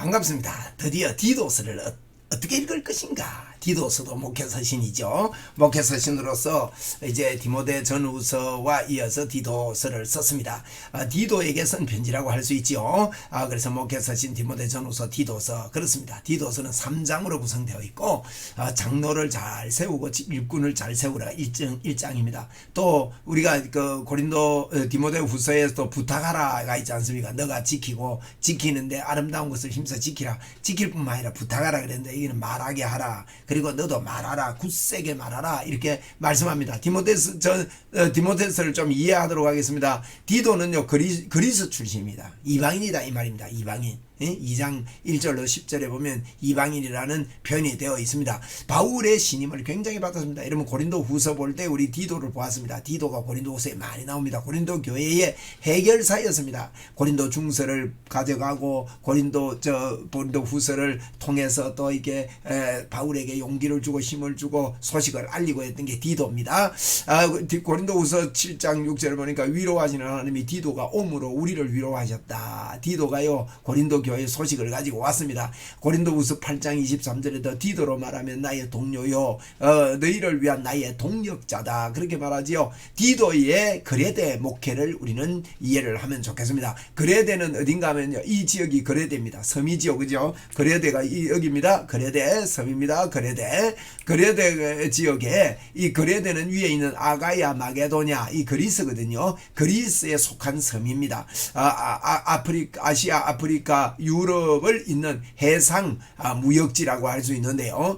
반갑습니다. 드디어 디도서를 어떻게 읽을 것인가. 디도서도 목회서신이죠. 목회서신으로서 이제 디모데 전후서와 이어서 디도서를 썼습니다. 디도에게 쓴 편지라고 할 수 있죠. 그래서 목회서신, 디모데 전후서, 디도서 그렇습니다. 디도서는 3장으로 구성되어 있고 장로를 잘 세우고 일꾼을 잘 세우라 1장입니다. 또 우리가 그 고린도 디모데 후서에서 부탁하라가 있지 않습니까? 너가 지키고 지키는데 아름다운 것을 힘써 지키라. 지킬 뿐만 아니라 부탁하라 그랬는데 이거는 말하게 하라. 그리고 너도 말하라, 굳세게 말하라 이렇게 말씀합니다. 디모데서를 좀 이해하도록 하겠습니다. 디도는요 그리스 출신입니다. 이방인이다 이 말입니다. 이방인. 2장 1절로 10절에 보면 이방인이라는 표현이 되어 있습니다. 바울의 신임을 굉장히 받았습니다. 여러분 고린도 후서 볼 때 우리 디도를 보았습니다. 디도가 고린도 후서에 많이 나옵니다. 고린도 교회의 해결사였습니다. 고린도 중서를 가져가고 고린도 후서를 통해서 또 이게 바울에게 용기를 주고 힘을 주고 소식을 알리고 했던 게 디도입니다. 고린도 후서 7장 6절을 보니까 위로하시는 하나님이 디도가 옴으로 우리를 위로하셨다. 디도가요 고린도 교회 소식을 가지고 왔습니다. 고린도후서 8장 23절에도 디도로 말하면 나의 동료요 너희를 위한 나의 동력자다 그렇게 말하지요. 디도의 그레데 목회를 우리는 이해를 하면 좋겠습니다. 그레데는 어딘가 하면요 이 지역이 그레데입니다. 섬이지요, 그죠? 그레데가 여기입니다. 그레데 섬입니다. 그레데 지역에 이 그레데는 위에 있는 아가야 마게도냐 이 그리스거든요. 그리스에 속한 섬입니다. 아시아, 아프리카, 유럽을 잇는 해상 무역지라고 할 수 있는데요.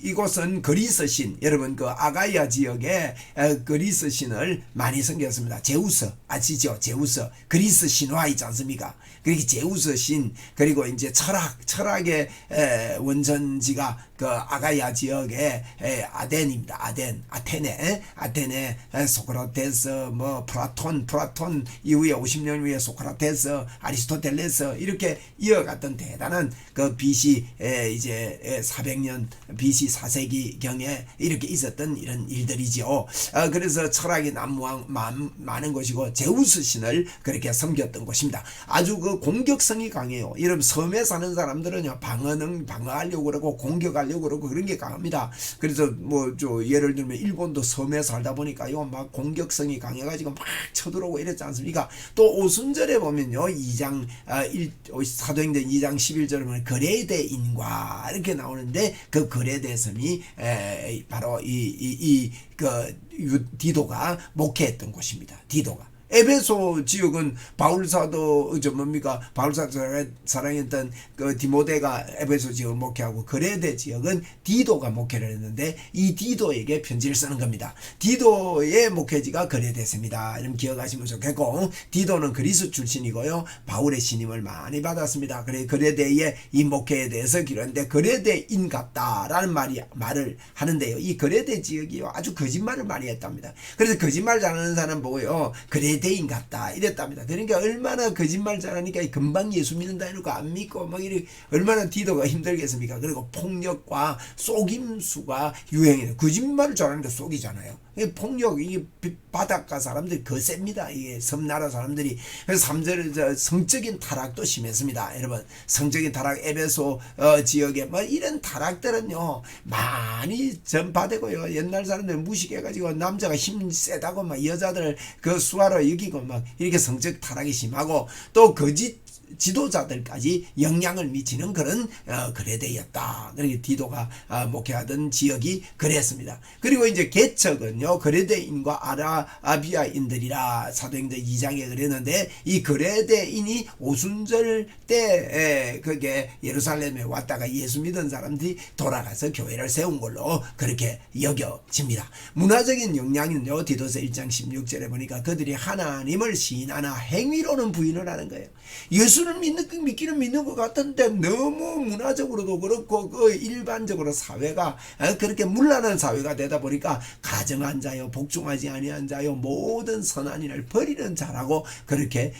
이곳은 그리스 신, 여러분 그 아가야 지역에 그리스 신을 많이 섬겼습니다. 제우스 아시죠? 제우스 그리스 신화 있지 않습니까? 그렇게 제우스 신 그리고 이제 철학의 원천지가 그 아가야 지역의 아덴입니다. 아테네 소크라테스 뭐 플라톤 이후에 50년 후에 소크라테스 아리스토텔레스 이렇게 이어갔던 대단한 그 BC 이제 400년 BC 4세기 경에 이렇게 있었던 이런 일들이죠. 그래서 철학이 많은 곳이고 제우스 신을 그렇게 섬겼던 곳입니다. 아주 그 공격성이 강해요. 여러분 섬에 사는 사람들은요 방어하려고 그러고 공격하려고 그러고 그런 게 강합니다. 그래서 뭐 예를 들면 일본도 섬에 살다 보니까요 막 공격성이 강해가지고 막 쳐들어오고 이랬지 않습니까? 또 오순절에 보면요 사도행전 2장 11절에 보면 그레데인과 이렇게 나오는데 그 그레데 섬이 바로 디도가 목회했던 곳입니다. 디도가. 에베소 지역은 바울사도 바울사도 사랑했던 그 디모데가 에베소 지역을 목회하고 그레데 지역은 디도가 목회를 했는데 이 디도에게 편지를 쓰는 겁니다. 디도의 목회지가 그레데입니다. 이름 기억하시면 좋겠고 디도는 그리스 출신이고요. 바울의 신임을 많이 받았습니다. 그래 그레데의 이 목회에 대해서 기록했는데 그레데인 같다라는 말을 하는데요. 이 그레데 지역이요 아주 거짓말을 많이 했답니다. 그래서 거짓말 잘하는 사람 보고요 그레데인 같다 이랬답니다. 그러니까 얼마나 거짓말 잘하니까 금방 예수 믿는다 이러고 안 믿고 막 이렇게 얼마나 디도가 힘들겠습니까? 그리고 폭력과 속임수가 유행해요. 거짓말을 잘하니까 속이잖아요. 폭력, 이게 바닷가 사람들이 거셉니다. 이게 섬나라 사람들이. 그래서 3절 성적인 타락도 심했습니다. 여러분, 성적인 타락, 에베소 지역에 뭐 이런 타락들은요 많이 전파되고요. 옛날 사람들 무식해가지고 남자가 힘 세다고 막 여자들 그 수하로 여기고 막 이렇게 성적 타락이 심하고 또 거짓 지도자들까지 영향을 미치는 그런 그레데였다. 그러니까 디도가 목회하던 지역이 그랬습니다. 그리고 이제 개척은요 그레데인과 아라비아인들이라 사도행전 2장에 그랬는데 이 그레데인이 오순절 때 그게 예루살렘에 왔다가 예수 믿은 사람들이 돌아가서 교회를 세운 걸로 그렇게 여겨집니다. 문화적인 영향은요 디도서 1장 16절에 보니까 그들이 하나님을 시인하나 행위로는 부인을 하는 거예요. 예수를 믿기는 믿는 것 같은데 너무 문화적으로도 그렇고 그 일반적으로 사회가 그렇게 문란한 사회가 되다 보니까 가정한 자요 복종하지 아니한 자요 모든 선한 일을 버리는 자라고 그렇게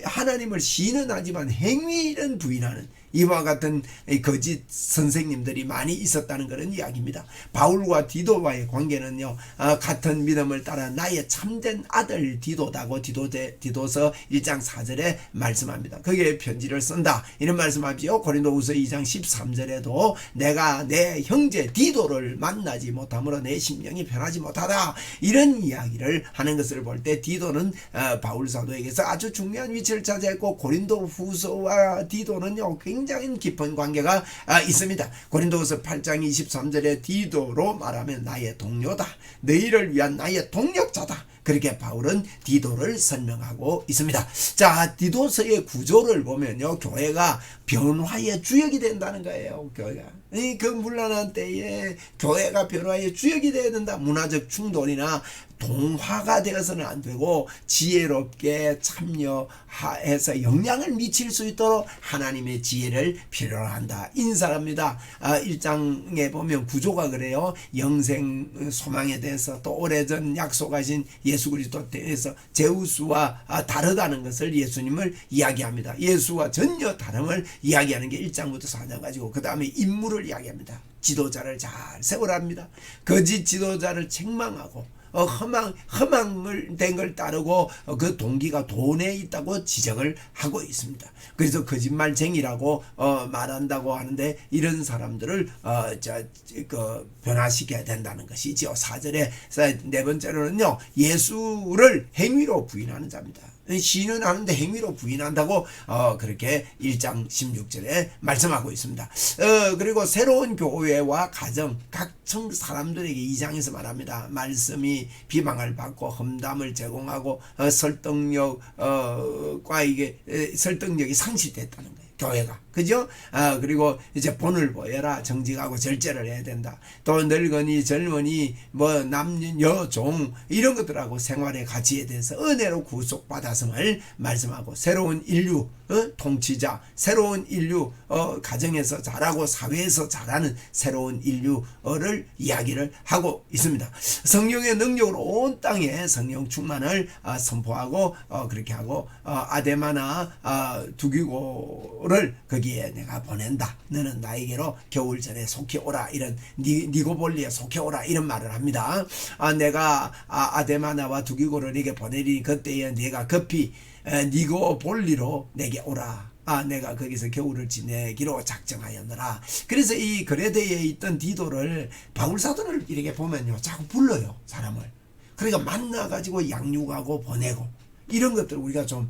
하나님을 시인은 하지만 행위는 부인하는 이와 같은 거짓 선생님들이 많이 있었다는 그런 이야기입니다. 바울과 디도와의 관계는요, 같은 믿음을 따라 나의 참된 아들 디도다고 디도서 1장 4절에 말씀합니다. 거기에 편지를 쓴다 이런 말씀하죠. 고린도후서 2장 13절에도 내가 내 형제 디도를 만나지 못함으로 내 심령이 편하지 못하다 이런 이야기를 하는 것을 볼 때 디도는 바울 사도에게서 아주 중요한 위치를 차지했고, 고린도후서와 디도는요 굉장히 깊은 관계가 있습니다. 고린도후서 8장 23절에 디도로 말하면 나의 동료다, 너희를 위한 나의 동력자다, 그렇게 바울은 디도를 설명하고 있습니다. 자, 디도서의 구조를 보면요, 교회가 변화의 주역이 된다는 거예요. 교회가 그 문란한 때에 교회가 변화의 주역이 되어야 된다. 문화적 충돌이나 동화가 되어서는 안 되고 지혜롭게 참여해서 영향을 미칠 수 있도록 하나님의 지혜를 필요로 한다. 인사합니다. 1장에 보면 구조가 그래요. 영생 소망에 대해서, 또 오래전 약속하신 예수 그리스도에 대해서 제우스와 다르다는 것을 예수님을 이야기합니다. 예수와 전혀 다름을 이야기하는 게 1장부터 4장 가지고, 그 다음에 인물을 이야기합니다. 지도자를 잘 세우랍니다. 거짓 지도자를 책망하고 허망을 된 걸 따르고 그 동기가 돈에 있다고 지적을 하고 있습니다. 그래서 거짓말쟁이라고 말한다고 하는데, 이런 사람들을 변화시켜야 된다는 것이죠. 4절에 네 번째로는요, 예수를 행위로 부인하는 자입니다. 시인은 하는데 행위로 부인한다고 그렇게 1장 16절에 말씀하고 있습니다. 그리고 새로운 교회와 가정, 각층 사람들에게 2장에서 말합니다. 말씀이 비방을 받고 험담을 제공하고 설득력과 이게 설득력이 상실됐다는 거예요. 교회가. 그죠? 그리고 이제 본을 보여라. 정직하고 절제를 해야 된다. 또 늙은이, 젊은이, 남녀, 여종 이런 것들하고 생활의 가치에 대해서 은혜로 구속받았음을 말씀하고, 새로운 인류, 통치자, 새로운 인류, 가정에서 자라고 사회에서 자라는 새로운 인류를 이야기를 하고 있습니다. 성령의 능력으로 온 땅에 성령 충만을 선포하고 그렇게 하고, 아데마나 두기고를 거기에 내가 보낸다. 너는 나에게로 겨울전에 속히 오라. 이런 니고볼리에 속히 오라. 이런 말을 합니다. 내가 아데마나와 두기고를 네게 보내리니 그때에 네가 급히 니고볼리로 내게 오라. 내가 거기서 겨울을 지내기로 작정하였노라. 그래서 이 그레데에 있던 디도를 바울 사도를 이렇게 보면요, 자꾸 불러요, 사람을. 그러니까 만나가지고 양육하고 보내고, 이런 것들 우리가 좀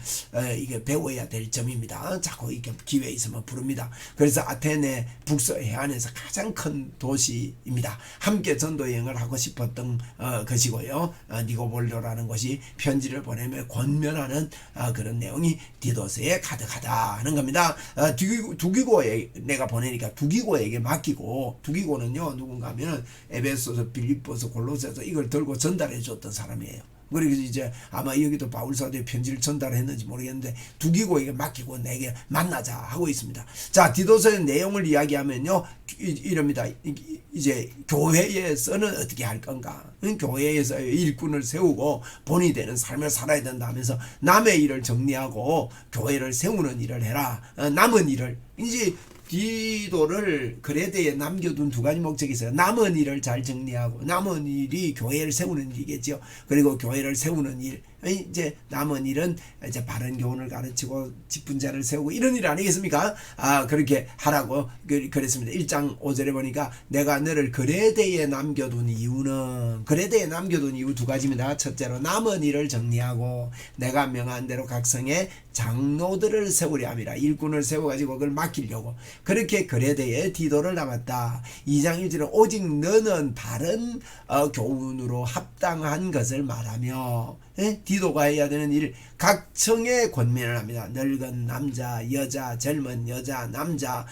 이게 배워야 될 점입니다. 자꾸 이렇게 기회 있으면 부릅니다. 그래서 아테네 북서 해안에서 가장 큰 도시입니다. 함께 전도 여행을 하고 싶었던 것이고요. 니고볼리라는 곳이 편지를 보내며 권면하는 그런 내용이 디도서에 가득하다 하는 겁니다. 두기고에 내가 보내니까 두기고에게 맡기고, 두기고는요 누군가 하면 에베소서, 빌립보서, 골로새서 이걸 들고 전달해 줬던 사람이에요. 그리고 이제 아마 여기도 바울 사도의 편지를 전달했는지 모르겠는데, 두기고에게 맡기고 내게 만나자 하고 있습니다. 자, 디도서의 내용을 이야기하면요, 이럽니다. 이제 교회에서는 어떻게 할 건가? 교회에서 일꾼을 세우고 본이 되는 삶을 살아야 된다 하면서 남의 일을 정리하고 교회를 세우는 일을 해라. 남은 일을 이제 디도를 그레데에 남겨둔 두 가지 목적이 있어요. 남은 일을 잘 정리하고, 남은 일이 교회를 세우는 일이겠죠. 그리고 교회를 세우는 일, 이제 남은 일은 이제 바른 교훈을 가르치고 직분자를 세우고 이런 일 아니겠습니까? 그렇게 하라고 그랬습니다. 1장 5절에 보니까 내가 너를 그레데에 남겨둔 이유는, 그레데에 남겨둔 이유 두 가지입니다. 첫째로 남은 일을 정리하고 내가 명한 대로 각 성에 장로들을 세우려 함이라. 일꾼을 세워가지고 그걸 맡기려고 그렇게 그레데에 디도를 남았다. 2장 1절에 오직 너는 바른 교훈으로 합당한 것을 말하며, 디도가 해야 되는 일, 각청에 권면을 합니다. 늙은 남자, 여자, 젊은 여자, 남자,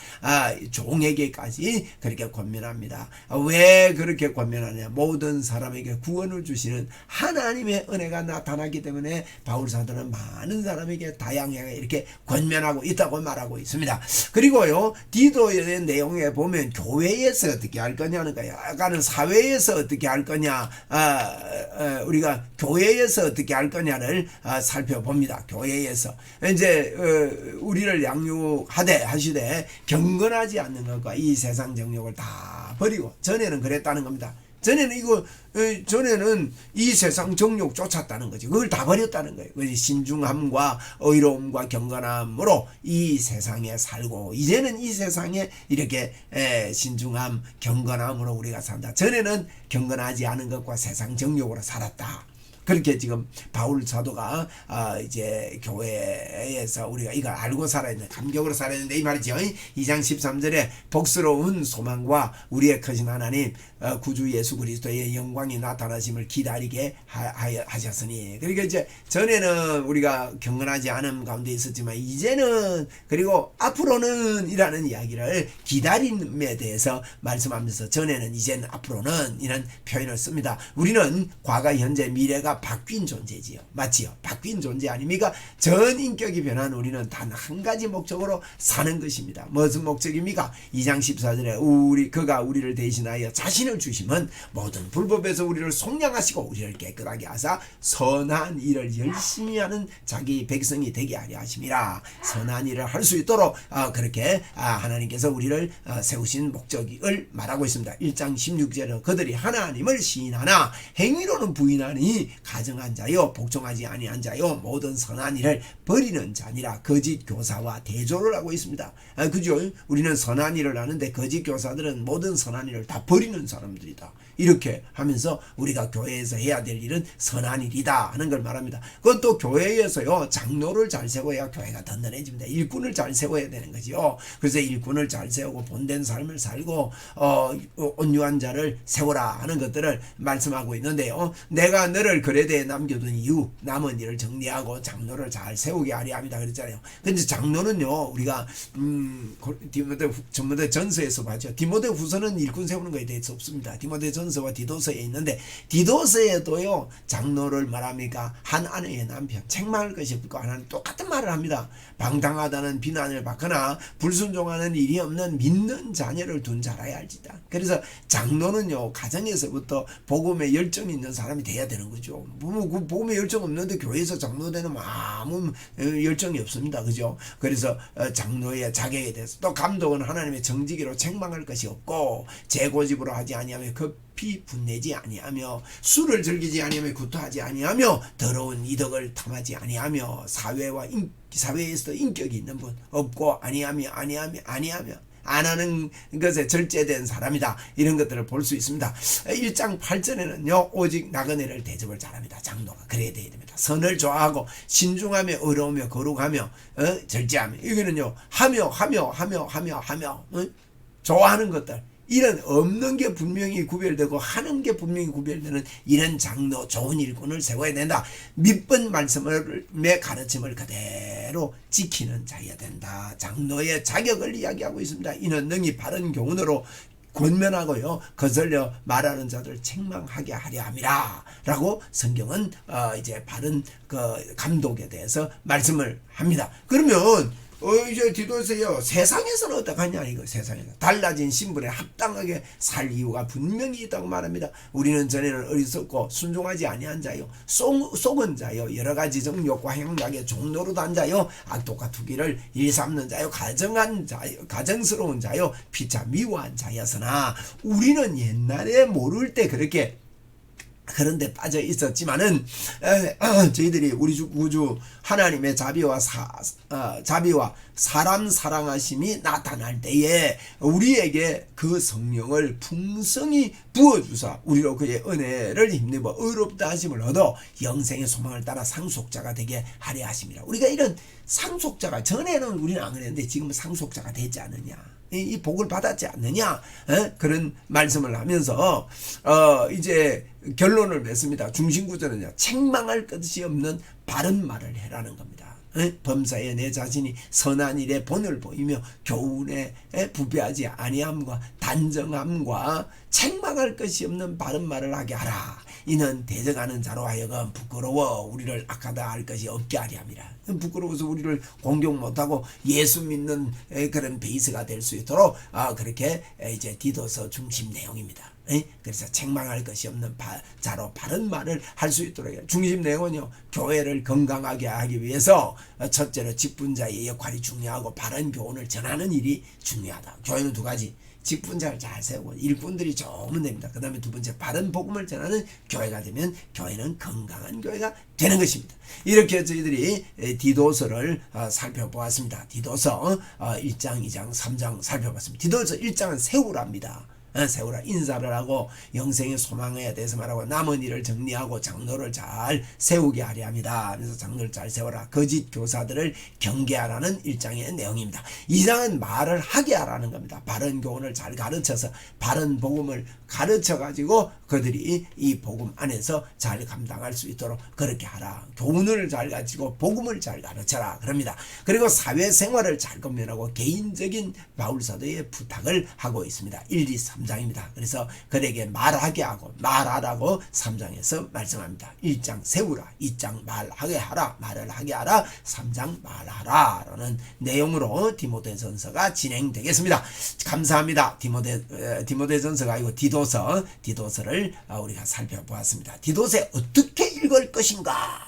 종에게까지 그렇게 권면합니다. 왜 그렇게 권면하냐? 모든 사람에게 구원을 주시는 하나님의 은혜가 나타나기 때문에 바울 사도는 많은 사람에게 다양하게 이렇게 권면하고 있다고 말하고 있습니다. 그리고요, 디도의 내용에 보면 교회에서 어떻게 할 거냐는 거예요. 아까는 사회에서 어떻게 할 거냐, 우리가 교회에서 어떻게 할 거냐를 살펴 살펴봅니다. 교회에서 이제 우리를 양육하되 하시되 경건하지 않는 것과 이 세상 정욕을 다 버리고, 전에는 그랬다는 겁니다. 전에는 이 세상 정욕 쫓았다는 거지. 그걸 다 버렸다는 거예요. 그래서 신중함과 의로움과 경건함으로 이 세상에 살고, 이제는 이 세상에 이렇게 신중함, 경건함으로 우리가 산다. 전에는 경건하지 않은 것과 세상 정욕으로 살았다. 그렇게 지금 바울 사도가 이제 교회에서 우리가 이걸 알고 살아야 되는데, 감격으로 살아야 되는데 이 말이죠. 2장 13절에 복스러운 소망과 우리의 크신 하나님 구주 예수 그리스도의 영광이 나타나심을 기다리게 하셨으니. 그러니까 이제 전에는 우리가 경건하지 않은 가운데 있었지만, 이제는, 그리고 앞으로는 이라는 이야기를 기다림에 대해서 말씀하면서, 전에는, 이제는, 앞으로는 이런 표현을 씁니다. 우리는 과거, 현재, 미래가 바뀐 존재지요. 맞지요? 바뀐 존재 아닙니까? 전 인격이 변한 우리는 단 한 가지 목적으로 사는 것입니다. 무슨 목적입니까? 2장 14절에 그가 우리를 대신하여 자신을 주심은 모든 불법에서 우리를 속량하시고 우리를 깨끗하게 하사 선한 일을 열심히 하는 자기 백성이 되게 하려 하심이라. 선한 일을 할 수 있도록 그렇게 하나님께서 우리를 세우신 목적을 말하고 있습니다. 1장 16절은 그들이 하나님을 시인하나 행위로는 부인하니 가정한 자요 복종하지 아니한 자요 모든 선한 일을 버리는 자니라. 거짓 교사와 대조를 하고 있습니다. 그죠? 우리는 선한 일을 하는데 거짓 교사들은 모든 선한 일을 다 버리는 사람들이다. 이렇게 하면서 우리가 교회에서 해야 될 일은 선한 일이다 하는 걸 말합니다. 그것도 교회에서요, 장로를 잘 세워야 교회가 든든해집니다. 일꾼을 잘 세워야 되는 거지요. 그래서 일꾼을 잘 세우고 본된 삶을 살고 온유한 자를 세워라 하는 것들을 말씀하고 있는데요. 내가 너를 거래대에 남겨둔 이유 남은 일을 정리하고 장로를 잘 세우게 하려 합니다 그랬잖아요. 근데 장로는요, 우리가 디모데 전서에서 봤죠. 디모데 후서는 일꾼 세우는 것에 대해서 없습니다. 디모데 전서와 디도서에 있는데, 디도서에도요 장로를 말합니까? 한 아내의 남편 책망할 것이 없고 하나는 똑같은 말을 합니다. 방탕하다는 비난을 받거나 불순종하는 일이 없는 믿는 자녀를 둔 자라야 할지다. 그래서 장로는요, 가정에서부터 복음에 열정이 있는 사람이 돼야 되는 거죠. 그 복음에 열정 없는데 교회에서 장로 되는 아무 열정이 없습니다. 그죠? 그래서 장로의 자격에 대해서, 또 감독은 하나님의 정직으로 책망할 것이 없고 재고집으로 하지 아니하며 급히 분내지 아니하며 술을 즐기지 아니하며 구토하지 아니하며 더러운 이덕을 탐하지 아니하며 사회에서도 인격이 있는 분 없고 아니하며 안 하는 것에 절제된 사람이다. 이런 것들을 볼 수 있습니다. 1장 8절에는요 오직 나그네를 대접을 잘합니다. 장로가 그래야 됩니다. 선을 좋아하고 신중하며 의로우며 거룩하며 절제하며, 이거는요 하며 좋아하는 것들, 이런 없는 게 분명히 구별되고 하는 게 분명히 구별되는 이런 장로, 좋은 일꾼을 세워야 된다. 밑번 말씀의 가르침을 그대로 지키는 자여야 된다. 장로의 자격을 이야기하고 있습니다. 이는 능히 바른 교훈으로 권면하고요 거슬려 말하는 자들 책망하게 하려 함이라 라고 성경은 이제 바른 그 감독에 대해서 말씀을 합니다. 그러면 이제 디도서요, 세상에서는 어떡하냐, 이거 세상에서. 달라진 신분에 합당하게 살 이유가 분명히 있다고 말합니다. 우리는 전에는 어리석고 순종하지 아니한 자요, 속은 자요, 여러 가지 정욕과 행각에 종노릇한 자요, 악독과 투기를 일삼는 자요, 가정스러운 자요, 피차 미워한 자였으나 우리는 옛날에 모를 때 그런데 빠져 있었지만은 저희들이 우리 주 구주 하나님의 자비와 사람 사랑하심이 나타날 때에 우리에게 그 성령을 풍성히 부어주사 우리로 그의 은혜를 힘입어 의롭다 하심을 얻어 영생의 소망을 따라 상속자가 되게 하려 하심이라. 우리가 이런 상속자가, 전에는 우리는 안 그랬는데 지금은 상속자가 되지 않느냐, 이 복을 받았지 않느냐, 그런 말씀을 하면서 이제 결론을 맺습니다. 중심구절은요, 책망할 것이 없는 바른 말을 해라는 겁니다. 범사에 내 자신이 선한 일에 본을 보이며 교훈에 부패하지 아니함과 단정함과 책망할 것이 없는 바른 말을 하게 하라. 이는 대적하는 자로 하여금 부끄러워 우리를 악하다 할 것이 없게 하려 함이라. 부끄러워서 우리를 공경 못하고 예수 믿는 그런 베이스가 될 수 있도록 그렇게 이제 디도서 중심 내용입니다. 그래서 책망할 것이 없는 자로 바른 말을 할 수 있도록 해요. 중심 내용은요, 교회를 건강하게 하기 위해서 첫째로 직분자의 역할이 중요하고 바른 교훈을 전하는 일이 중요하다. 교회는 두 가지, 직분자를 잘 세우고 일꾼들이 좋으면 됩니다. 그 다음에 두 번째, 바른 복음을 전하는 교회가 되면 교회는 건강한 교회가 되는 것입니다. 이렇게 저희들이 디도서를 살펴보았습니다. 디도서 1장, 2장, 3장 살펴봤습니다. 디도서 1장은 세우랍니다. 세우라, 인사를 하고 영생의 소망에 대해서 말하고 남은 일을 정리하고 장로를 잘 세우게 하려 합니다. 그래서 장로를 잘 세워라, 거짓 교사들을 경계하라는 1장의 내용입니다. 2장은 말을 하게 하라는 겁니다. 바른 교훈을 잘 가르쳐서 바른 복음을 가르쳐 가지고 그들이 이 복음 안에서 잘 감당할 수 있도록 그렇게 하라. 교훈을 잘 가지고 복음을 잘 가르쳐라 그럽니다. 그리고 사회생활을 잘 건면하고 개인적인 바울사도의 부탁을 하고 있습니다. 1, 2, 3장입니다. 그래서 그에게 말하게 하고 말하라고 3장에서 말씀합니다. 1장 세우라, 2장 말하게 하라, 말을 하게 하라, 3장 말하라 라는 내용으로 디모데전서가 진행되겠습니다. 감사합니다. 디모데전서가 아니고 디도서를 우리가 살펴보았습니다. 디도서에 어떻게 읽을 것인가?